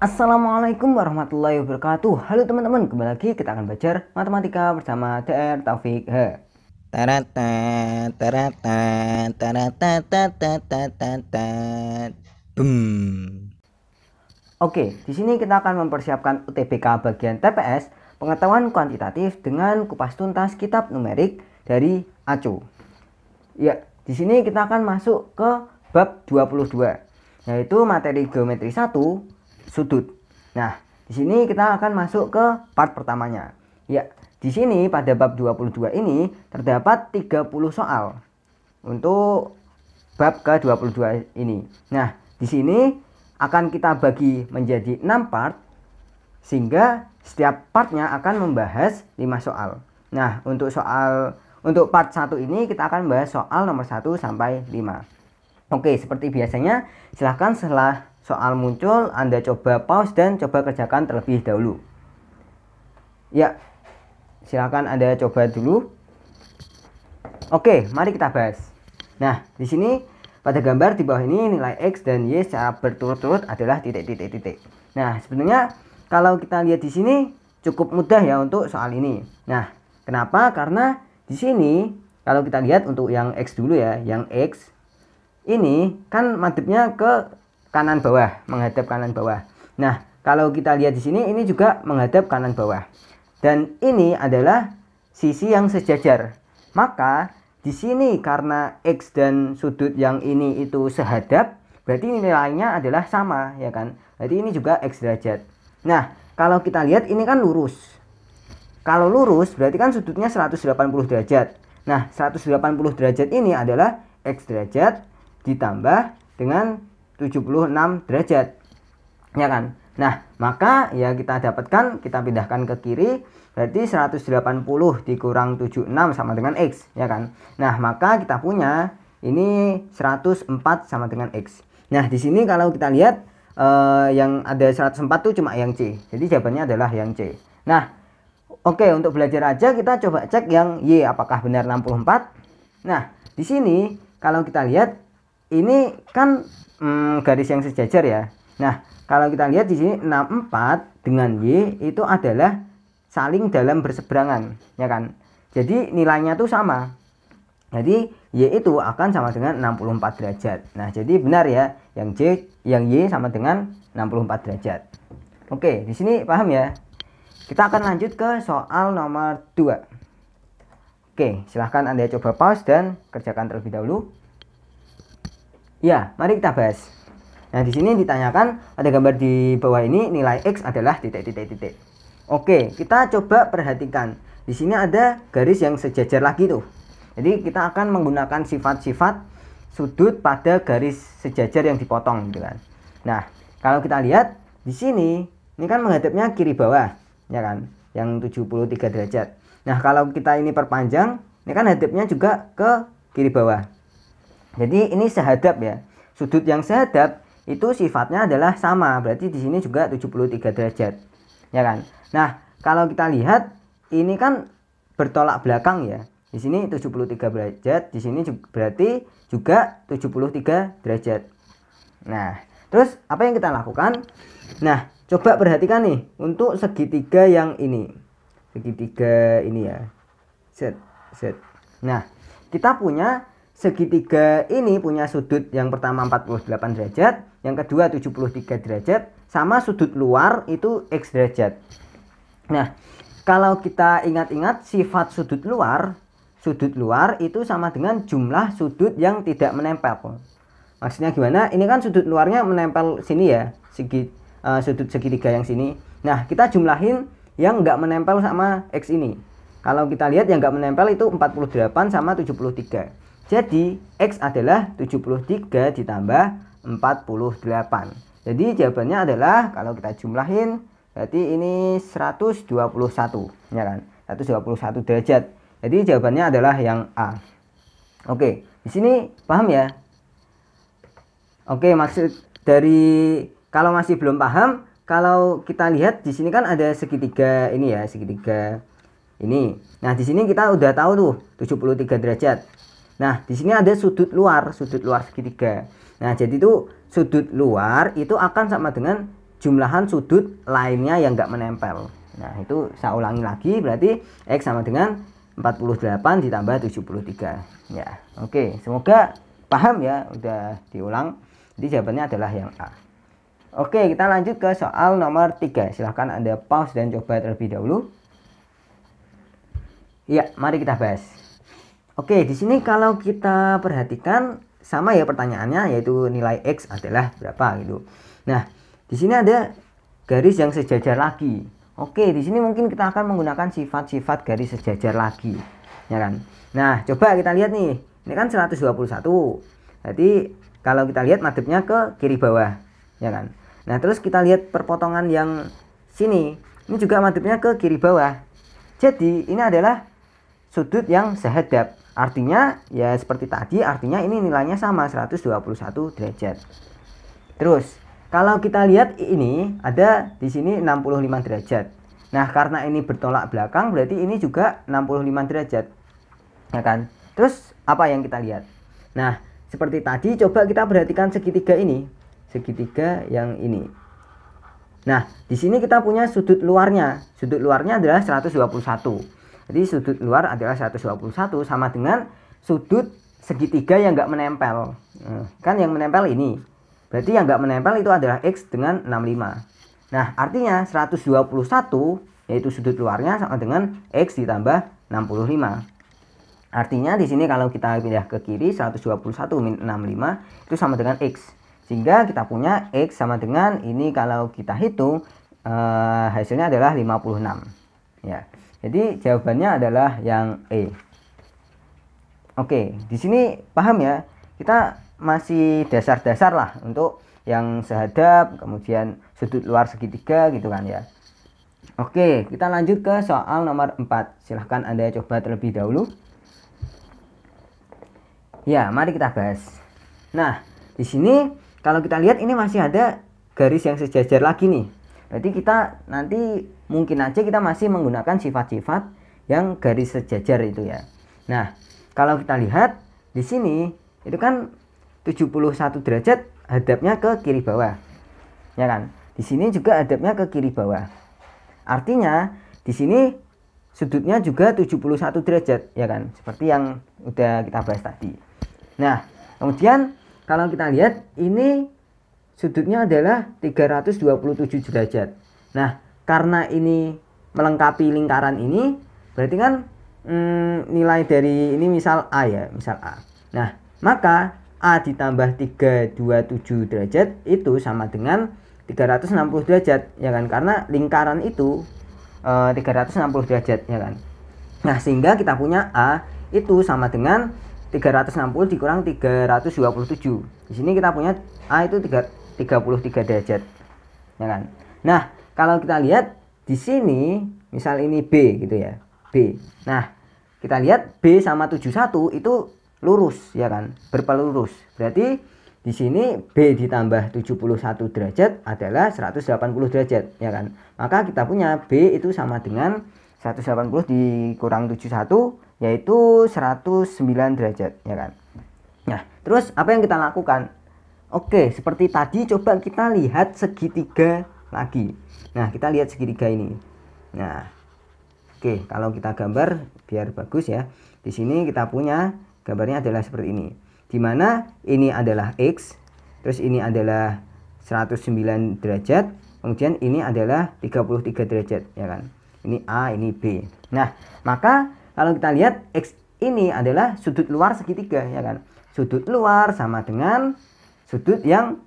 Assalamualaikum warahmatullahi wabarakatuh. Halo teman-teman, kembali lagi kita akan belajar matematika bersama DR Taufik H. Tarata, tarata, tarata, tarata, tarata. Oke, di sini kita akan mempersiapkan UTBK bagian TPS, pengetahuan kuantitatif dengan kupas tuntas kitab numerik dari Acu. Ya, di sini kita akan masuk ke bab 22, yaitu materi geometri 1, sudut. Nah, di sini kita akan masuk ke part pertamanya. Ya, di sini pada bab 22 ini terdapat 30 soal untuk bab ke-22 ini. Nah, di sini akan kita bagi menjadi 6 part sehingga setiap partnya akan membahas 5 soal. Nah, untuk part 1 ini kita akan bahas soal nomor 1 sampai 5. Oke, seperti biasanya silahkan setelah soal muncul Anda coba pause dan coba kerjakan terlebih dahulu. Ya, silahkan Anda coba dulu. Oke, mari kita bahas. Nah, di sini pada gambar di bawah ini nilai X dan Y secara berturut-turut adalah titik-titik-titik. Nah, sebenarnya kalau kita lihat di sini cukup mudah ya untuk soal ini. Nah, kenapa? Karena di sini kalau kita lihat untuk yang X dulu ya, yang X ini kan madepnya ke kanan bawah, menghadap kanan bawah. Nah, kalau kita lihat di sini ini juga menghadap kanan bawah. Dan ini adalah sisi yang sejajar. Maka di sini karena X dan sudut yang ini itu sehadap, berarti nilainya adalah sama ya kan. Berarti ini juga X derajat. Nah, kalau kita lihat ini kan lurus. Kalau lurus berarti kan sudutnya 180 derajat. Nah, 180 derajat ini adalah X derajat ditambah dengan 76 derajat. Ya kan? Nah, maka ya kita dapatkan, kita pindahkan ke kiri, berarti 180 dikurang 76 sama dengan X, ya kan? Nah, maka kita punya ini 104 sama dengan X. Nah, di sini kalau kita lihat yang ada 104 itu cuma yang C. Jadi jawabannya adalah yang C. Nah, oke, untuk belajar aja kita coba cek yang Y apakah benar 64. Nah, di sini kalau kita lihat ini kan garis yang sejajar ya. Nah, kalau kita lihat di sini 64 dengan Y itu adalah saling dalam berseberangan, ya kan? Jadi nilainya tuh sama. Jadi Y itu akan sama dengan 64 derajat. Nah, jadi benar ya, yang Y sama dengan 64 derajat. Oke, di sini paham ya? Kita akan lanjut ke soal nomor 2. Oke, silahkan Anda coba pause dan kerjakan terlebih dahulu. Ya, mari kita bahas. Nah, di sini ditanyakan ada gambar di bawah ini nilai X adalah titik-titik-titik. Oke, kita coba perhatikan. Di sini ada garis yang sejajar lagi tuh. Jadi kita akan menggunakan sifat-sifat sudut pada garis sejajar yang dipotong gitu kan. Nah, kalau kita lihat di sini ini kan menghadapnya kiri bawah, ya kan? Yang 73 derajat. Nah, kalau kita ini perpanjang, ini kan hadapnya juga ke kiri bawah. Jadi ini sehadap ya. Sudut yang sehadap itu sifatnya adalah sama, berarti di sini juga 73 derajat. Ya kan? Nah, kalau kita lihat ini kan bertolak belakang ya. Di sini 73 derajat, di sini berarti juga 73 derajat. Nah, terus apa yang kita lakukan? Nah, coba perhatikan nih untuk segitiga yang ini. Segitiga ini ya. Set. Nah, kita punya segitiga ini punya sudut yang pertama 48 derajat, yang kedua 73 derajat, sama sudut luar itu X derajat. Nah, kalau kita ingat-ingat sifat sudut luar itu sama dengan jumlah sudut yang tidak menempel. Maksudnya gimana? Ini kan sudut luarnya menempel sini ya, sudut segitiga yang sini. Nah, kita jumlahin yang nggak menempel sama X ini. Kalau kita lihat yang nggak menempel itu 48 sama 73. Jadi X adalah 73 ditambah 48. Jadi jawabannya adalah kalau kita jumlahin berarti ini 121, ya kan? 121 derajat. Jadi jawabannya adalah yang A. Oke, di sini paham ya? Oke, maksud dari kalau masih belum paham, kalau kita lihat di sini kan ada segitiga ini ya, segitiga ini. Nah, di sini kita udah tahu tuh 73 derajat. Nah, di sini ada sudut luar segitiga. Nah, jadi itu sudut luar itu akan sama dengan jumlahan sudut lainnya yang nggak menempel. Nah, itu saya ulangi lagi, berarti X sama dengan 48 ditambah 73. Ya, oke, semoga paham ya, udah diulang. Jadi jawabannya adalah yang A. Oke, kita lanjut ke soal nomor 3. Silahkan Anda pause dan coba terlebih dahulu. Ya, mari kita bahas. Oke, di sini kalau kita perhatikan sama ya pertanyaannya, yaitu nilai X adalah berapa gitu. Nah, di sini ada garis yang sejajar lagi. Oke, di sini mungkin kita akan menggunakan sifat-sifat garis sejajar lagi, ya kan? Nah, coba kita lihat nih. Ini kan 121. Jadi, kalau kita lihat madepnya ke kiri bawah, ya kan? Nah, terus kita lihat perpotongan yang sini. Ini juga madepnya ke kiri bawah. Jadi, ini adalah sudut yang sehadap. Artinya ya seperti tadi, artinya ini nilainya sama 121 derajat. Terus kalau kita lihat ini ada di sini 65 derajat. Nah, karena ini bertolak belakang berarti ini juga 65 derajat. Ya kan? Terus apa yang kita lihat? Nah, seperti tadi coba kita perhatikan segitiga ini. Segitiga yang ini. Nah, di sini kita punya sudut luarnya. Sudut luarnya adalah 121. Jadi sudut luar adalah 121 sama dengan sudut segitiga yang nggak menempel. Kan yang menempel ini. Berarti yang nggak menempel itu adalah X dengan 65. Nah, artinya 121 yaitu sudut luarnya sama dengan X ditambah 65. Artinya di sini kalau kita pindah ke kiri 121 min 65 itu sama dengan X. Sehingga kita punya X sama dengan ini kalau kita hitung hasilnya adalah 56. Ya. Jadi jawabannya adalah yang E. Oke, di sini paham ya? Kita masih dasar-dasar lah untuk yang sehadap, kemudian sudut luar segitiga gitu kan ya. Oke, kita lanjut ke soal nomor 4. Silahkan Anda coba terlebih dahulu. Ya, mari kita bahas. Nah, di sini kalau kita lihat ini masih ada garis yang sejajar lagi nih. Jadi kita nanti mungkin aja kita masih menggunakan sifat-sifat yang garis sejajar itu ya. Nah, kalau kita lihat di sini itu kan 71 derajat hadapnya ke kiri bawah. Ya kan? Di sini juga hadapnya ke kiri bawah. Artinya di sini sudutnya juga 71 derajat ya kan? Seperti yang udah kita bahas tadi. Nah, kemudian kalau kita lihat ini sudutnya adalah 327 derajat. Nah, karena ini melengkapi lingkaran ini, berarti kan nilai dari ini misal A ya, misal A. Nah, maka A ditambah 327 derajat itu sama dengan 360 derajat, ya kan? Karena lingkaran itu 360 derajat, ya kan? Nah, sehingga kita punya A itu sama dengan 360 dikurang 327. Di sini kita punya A itu 33 derajat, ya kan? Nah, kalau kita lihat di sini, misal ini B gitu ya, B. Nah, kita lihat B sama 71 itu lurus, ya kan? Berpelurus. Berarti di sini B ditambah 71 derajat adalah 180 derajat, ya kan? Maka kita punya B itu sama dengan 180 dikurang 71 yaitu 109 derajat, ya kan? Nah, terus apa yang kita lakukan? Oke, seperti tadi coba kita lihat segitiga lagi. Nah, kita lihat segitiga ini. Nah, oke, kalau kita gambar biar bagus ya. Di sini kita punya gambarnya adalah seperti ini. Dimana ini adalah X, terus ini adalah 109 derajat, kemudian ini adalah 33 derajat, ya kan? Ini A, ini B. Nah, maka kalau kita lihat X ini adalah sudut luar segitiga, ya kan? Sudut luar sama dengan sudut yang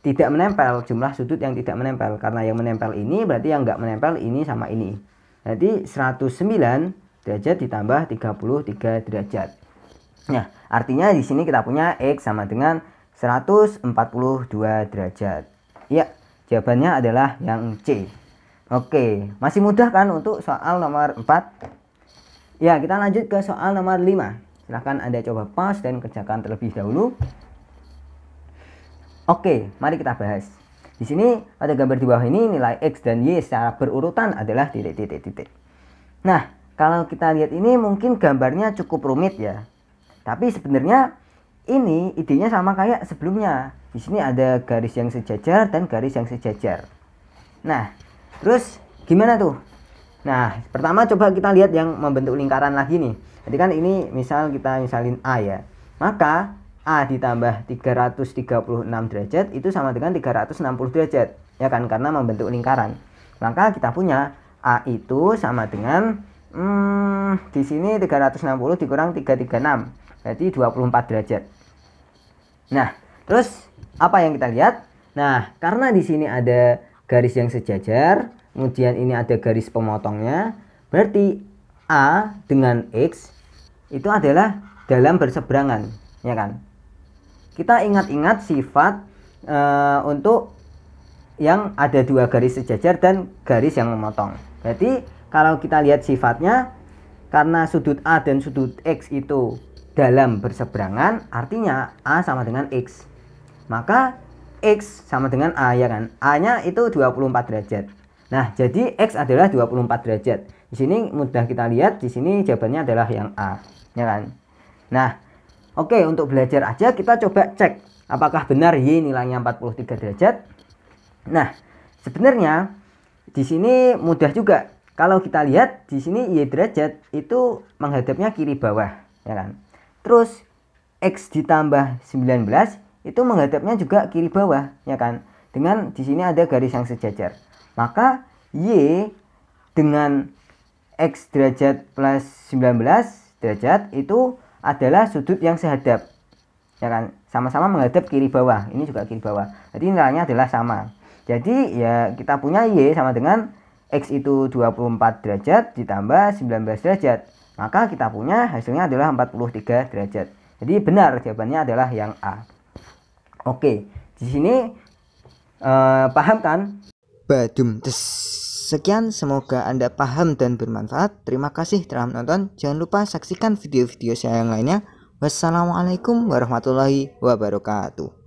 tidak menempel, jumlah sudut yang tidak menempel. Karena yang menempel ini berarti yang nggak menempel ini sama ini. Jadi 109 derajat ditambah 33 derajat. Nah, artinya di sini kita punya X sama dengan 142 derajat. Ya, jawabannya adalah yang C. Oke, masih mudah kan untuk soal nomor 4? Ya, kita lanjut ke soal nomor 5. Silahkan Anda coba pause dan kerjakan terlebih dahulu. Oke, mari kita bahas. Di sini pada gambar di bawah ini nilai X dan Y secara berurutan adalah titik. Nah, kalau kita lihat ini mungkin gambarnya cukup rumit ya. Tapi sebenarnya ini idenya sama kayak sebelumnya. Di sini ada garis yang sejajar dan garis yang sejajar. Nah, terus gimana tuh? Nah, pertama coba kita lihat yang membentuk lingkaran lagi nih. Jadi kan ini misal kita misalin A ya. Maka A ditambah 336 derajat itu sama dengan 360 derajat. Ya kan, karena membentuk lingkaran. Maka kita punya A itu sama dengan di sini 360 dikurang 336. Berarti 24 derajat. Nah, terus apa yang kita lihat? Nah, karena di sini ada garis yang sejajar, kemudian ini ada garis pemotongnya, berarti A dengan X itu adalah dalam berseberangan, ya kan? Kita ingat-ingat sifat untuk yang ada dua garis sejajar dan garis yang memotong. Berarti kalau kita lihat sifatnya, karena sudut A dan sudut X itu dalam berseberangan, artinya A sama dengan X. Maka X sama dengan A, ya kan? A-nya itu 24 derajat. Nah, jadi X adalah 24 derajat. Di sini mudah kita lihat, di sini jawabannya adalah yang A, ya kan? Nah, oke, untuk belajar aja kita coba cek apakah benar Y nilainya 43 derajat. Nah, sebenarnya di sini mudah juga. Kalau kita lihat di sini Y derajat itu menghadapnya kiri bawah, ya kan? Terus X ditambah 19 itu menghadapnya juga kiri bawah, ya kan? Dengan di sini ada garis yang sejajar. Maka Y dengan X derajat plus 19 derajat itu adalah sudut yang sehadap, ya kan? Sama-sama menghadap kiri bawah. Ini juga kiri bawah. Jadi nilainya adalah sama. Jadi ya kita punya Y sama dengan X itu 24 derajat ditambah 19 derajat. Maka kita punya hasilnya adalah 43 derajat. Jadi benar jawabannya adalah yang A. Oke, di sini paham kan? Badum tes. Sekian, semoga Anda paham dan bermanfaat. Terima kasih telah menonton. Jangan lupa saksikan video-video saya yang lainnya. Wassalamualaikum warahmatullahi wabarakatuh.